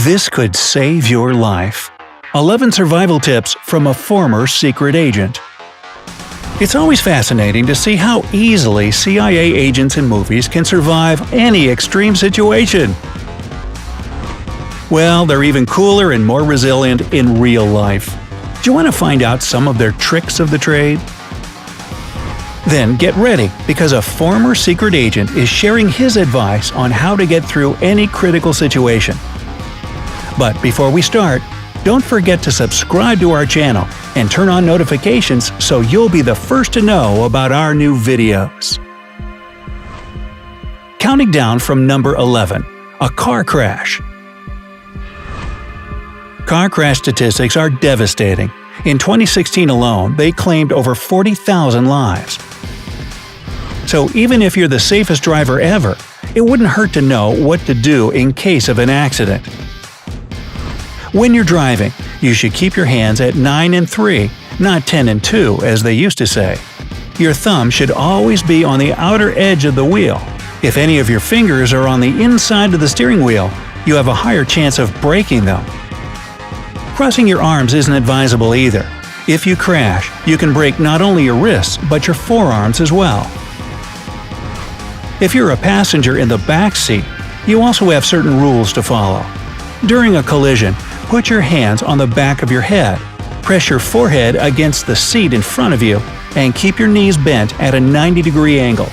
This could save your life. 11 survival tips from a former secret agent. It's always fascinating to see how easily CIA agents in movies can survive any extreme situation. Well, they're even cooler and more resilient in real life. Do you want to find out some of their tricks of the trade? Then get ready, because a former secret agent is sharing his advice on how to get through any critical situation. But before we start, don't forget to subscribe to our channel and turn on notifications so you'll be the first to know about our new videos. Counting down from number 11. A car crash. Car crash statistics are devastating. In 2016 alone, they claimed over 40,000 lives. So even if you're the safest driver ever, it wouldn't hurt to know what to do in case of an accident. When you're driving, you should keep your hands at 9 and 3, not 10 and 2 as they used to say. Your thumb should always be on the outer edge of the wheel. If any of your fingers are on the inside of the steering wheel, you have a higher chance of breaking them. Crossing your arms isn't advisable either. If you crash, you can break not only your wrists but your forearms as well. If you're a passenger in the back seat, you also have certain rules to follow. During a collision, put your hands on the back of your head, press your forehead against the seat in front of you, and keep your knees bent at a 90-degree angle.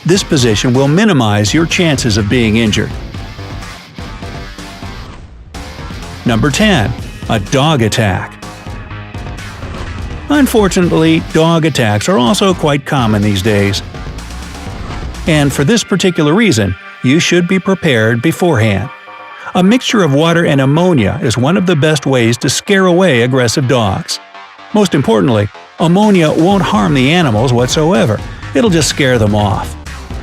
This position will minimize your chances of being injured. Number 10. A dog attack. Unfortunately, dog attacks are also quite common these days. And for this particular reason, you should be prepared beforehand. A mixture of water and ammonia is one of the best ways to scare away aggressive dogs. Most importantly, ammonia won't harm the animals whatsoever, it'll just scare them off.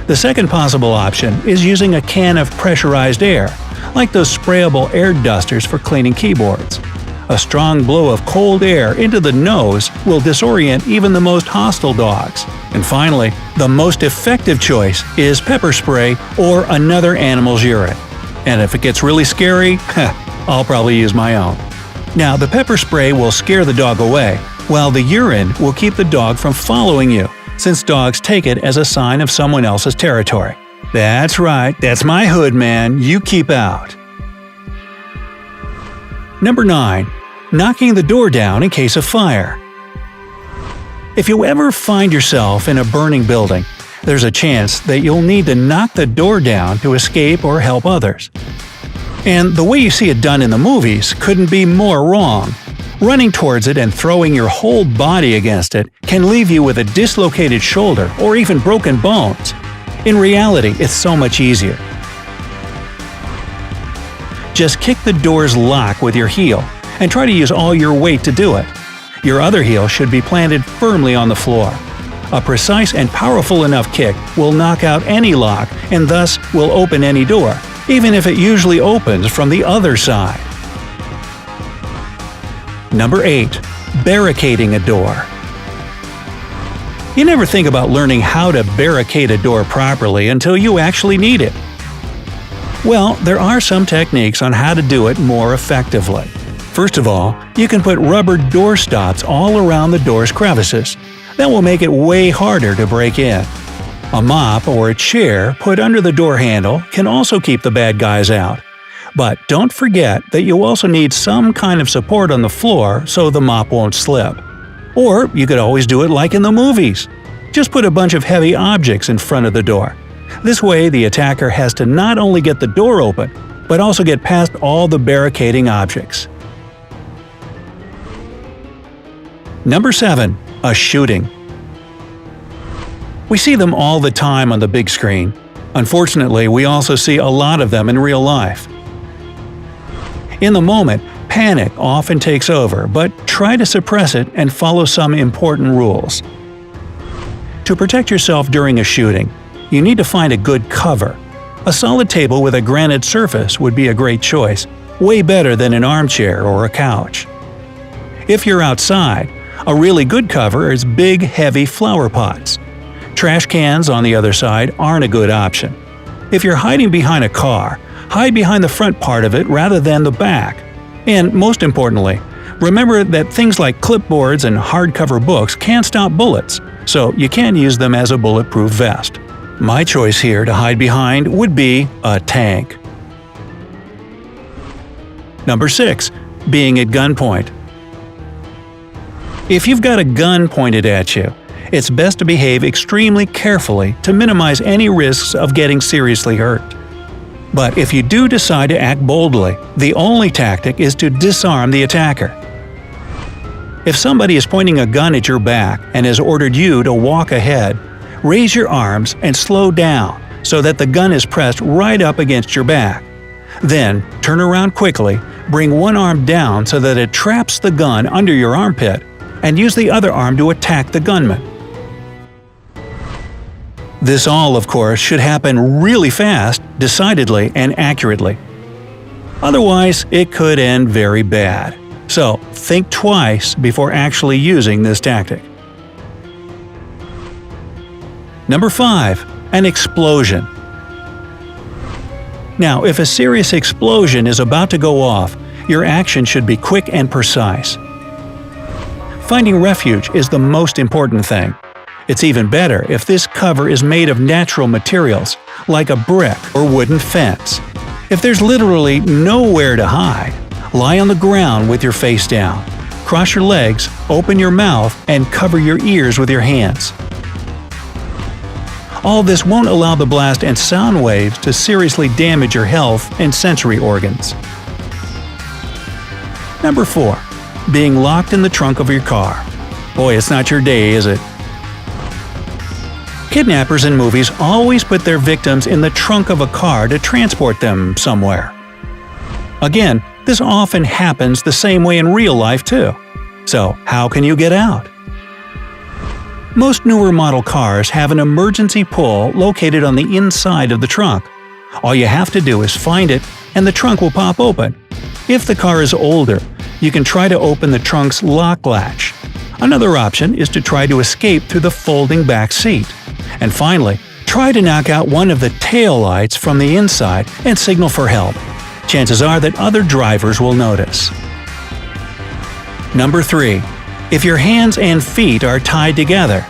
The second possible option is using a can of pressurized air, like those sprayable air dusters for cleaning keyboards. A strong blow of cold air into the nose will disorient even the most hostile dogs. And finally, the most effective choice is pepper spray or another animal's urine. And if it gets really scary, I'll probably use my own. Now, the pepper spray will scare the dog away, while the urine will keep the dog from following you, since dogs take it as a sign of someone else's territory. That's right, that's my hood, man, you keep out. Number 9. Knocking the door down in case of fire. If you ever find yourself in a burning building, there's a chance that you'll need to knock the door down to escape or help others. And the way you see it done in the movies couldn't be more wrong. Running towards it and throwing your whole body against it can leave you with a dislocated shoulder or even broken bones. In reality, it's so much easier. Just kick the door's lock with your heel and try to use all your weight to do it. Your other heel should be planted firmly on the floor. A precise and powerful enough kick will knock out any lock and thus will open any door, even if it usually opens from the other side. Number 8. Barricading a door. You never think about learning how to barricade a door properly until you actually need it. Well, there are some techniques on how to do it more effectively. First of all, you can put rubber door stops all around the door's crevices. That will make it way harder to break in. A mop or a chair put under the door handle can also keep the bad guys out. But don't forget that you also need some kind of support on the floor so the mop won't slip. Or you could always do it like in the movies. Just put a bunch of heavy objects in front of the door. This way the attacker has to not only get the door open, but also get past all the barricading objects. Number 7. A shooting. We see them all the time on the big screen. Unfortunately, we also see a lot of them in real life. In the moment, panic often takes over, but try to suppress it and follow some important rules. To protect yourself during a shooting, you need to find a good cover. A solid table with a granite surface would be a great choice, way better than an armchair or a couch. If you're outside, a really good cover is big, heavy flower pots. Trash cans on the other side aren't a good option. If you're hiding behind a car, hide behind the front part of it rather than the back. And most importantly, remember that things like clipboards and hardcover books can stop bullets, so you can't use them as a bulletproof vest. My choice here to hide behind would be a tank. Number 6. Being at gunpoint. If you've got a gun pointed at you, it's best to behave extremely carefully to minimize any risks of getting seriously hurt. But if you do decide to act boldly, the only tactic is to disarm the attacker. If somebody is pointing a gun at your back and has ordered you to walk ahead, raise your arms and slow down so that the gun is pressed right up against your back. Then, turn around quickly, bring one arm down so that it traps the gun under your armpit, and use the other arm to attack the gunman. This all, of course, should happen really fast, decidedly, and accurately. Otherwise, it could end very bad. So, think twice before actually using this tactic. Number 5. An explosion. Now, if a serious explosion is about to go off, your action should be quick and precise. Finding refuge is the most important thing. It's even better if this cover is made of natural materials, like a brick or wooden fence. If there's literally nowhere to hide, lie on the ground with your face down, cross your legs, open your mouth, and cover your ears with your hands. All this won't allow the blast and sound waves to seriously damage your health and sensory organs. Number 4. Being locked in the trunk of your car. Boy, it's not your day, is it? Kidnappers in movies always put their victims in the trunk of a car to transport them somewhere. Again, this often happens the same way in real life too. So, how can you get out? Most newer model cars have an emergency pull located on the inside of the trunk. All you have to do is find it, and the trunk will pop open. If the car is older, you can try to open the trunk's lock latch. Another option is to try to escape through the folding back seat. And finally, try to knock out one of the tail lights from the inside and signal for help. Chances are that other drivers will notice. Number 3. If your hands and feet are tied together.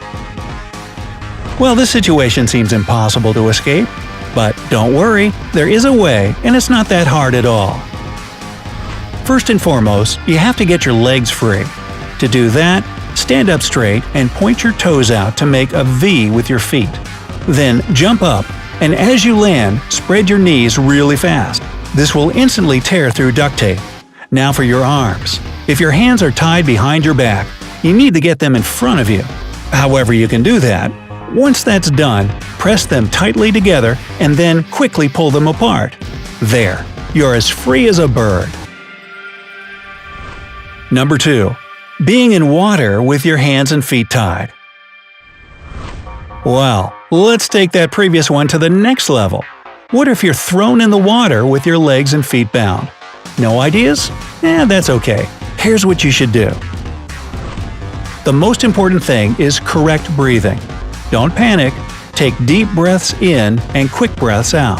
Well, this situation seems impossible to escape. But don't worry, there is a way, and it's not that hard at all. First and foremost, you have to get your legs free. To do that, stand up straight and point your toes out to make a V with your feet. Then jump up, and as you land, spread your knees really fast. This will instantly tear through duct tape. Now for your arms. If your hands are tied behind your back, you need to get them in front of you. However you can do that, once that's done, press them tightly together and then quickly pull them apart. There, you're as free as a bird. Number 2. Being in water with your hands and feet tied. Well, let's take that previous one to the next level. What if you're thrown in the water with your legs and feet bound? No ideas? That's okay. Here's what you should do. The most important thing is correct breathing. Don't panic. Take deep breaths in and quick breaths out.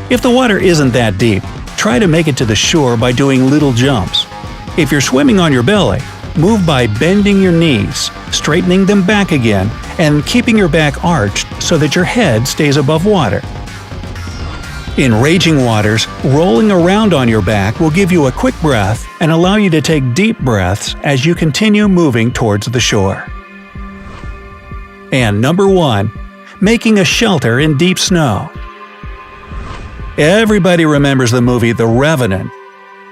If the water isn't that deep, try to make it to the shore by doing little jumps. If you're swimming on your belly, move by bending your knees, straightening them back again, and keeping your back arched so that your head stays above water. In raging waters, rolling around on your back will give you a quick breath and allow you to take deep breaths as you continue moving towards the shore. And number 1. Making a shelter in deep snow. Everybody remembers the movie The Revenant.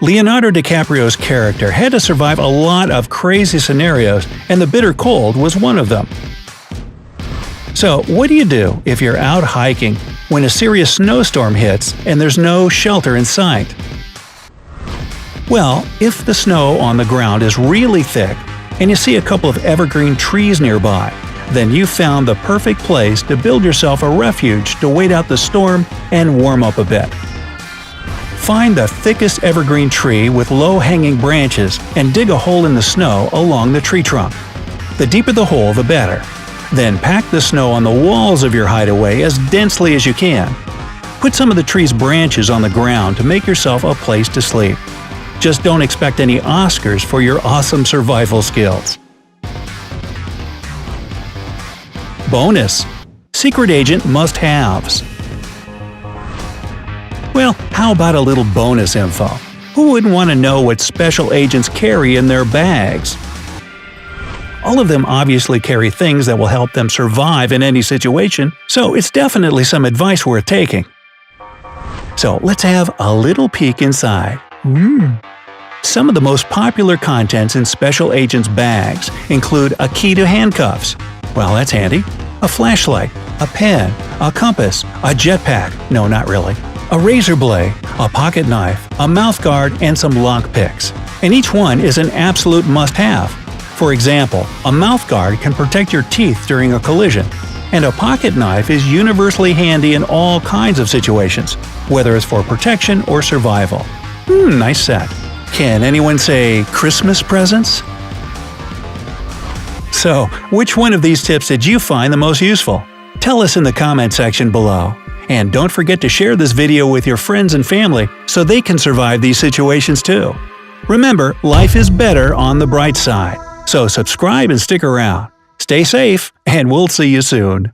Leonardo DiCaprio's character had to survive a lot of crazy scenarios, and the bitter cold was one of them. So, what do you do if you're out hiking when a serious snowstorm hits and there's no shelter in sight? Well, if the snow on the ground is really thick and you see a couple of evergreen trees nearby, then you've found the perfect place to build yourself a refuge to wait out the storm and warm up a bit. Find the thickest evergreen tree with low-hanging branches and dig a hole in the snow along the tree trunk. The deeper the hole, the better. Then pack the snow on the walls of your hideaway as densely as you can. Put some of the tree's branches on the ground to make yourself a place to sleep. Just don't expect any Oscars for your awesome survival skills. Bonus: Secret Agent Must-Haves. Well, how about a little bonus info? Who wouldn't want to know what special agents carry in their bags? All of them obviously carry things that will help them survive in any situation, so it's definitely some advice worth taking. So let's have a little peek inside. Some of the most popular contents in special agents' bags include a key to handcuffs. Well, that's handy. A flashlight, a pen, a compass, a jetpack — no, not really — a razor blade, a pocket knife, a mouthguard, and some lockpicks. And each one is an absolute must-have. For example, a mouthguard can protect your teeth during a collision, and a pocket knife is universally handy in all kinds of situations, whether it's for protection or survival. Nice set. Can anyone say Christmas presents? So, which one of these tips did you find the most useful? Tell us in the comment section below. And don't forget to share this video with your friends and family so they can survive these situations too. Remember, life is better on the bright side. So subscribe and stick around. Stay safe, and we'll see you soon.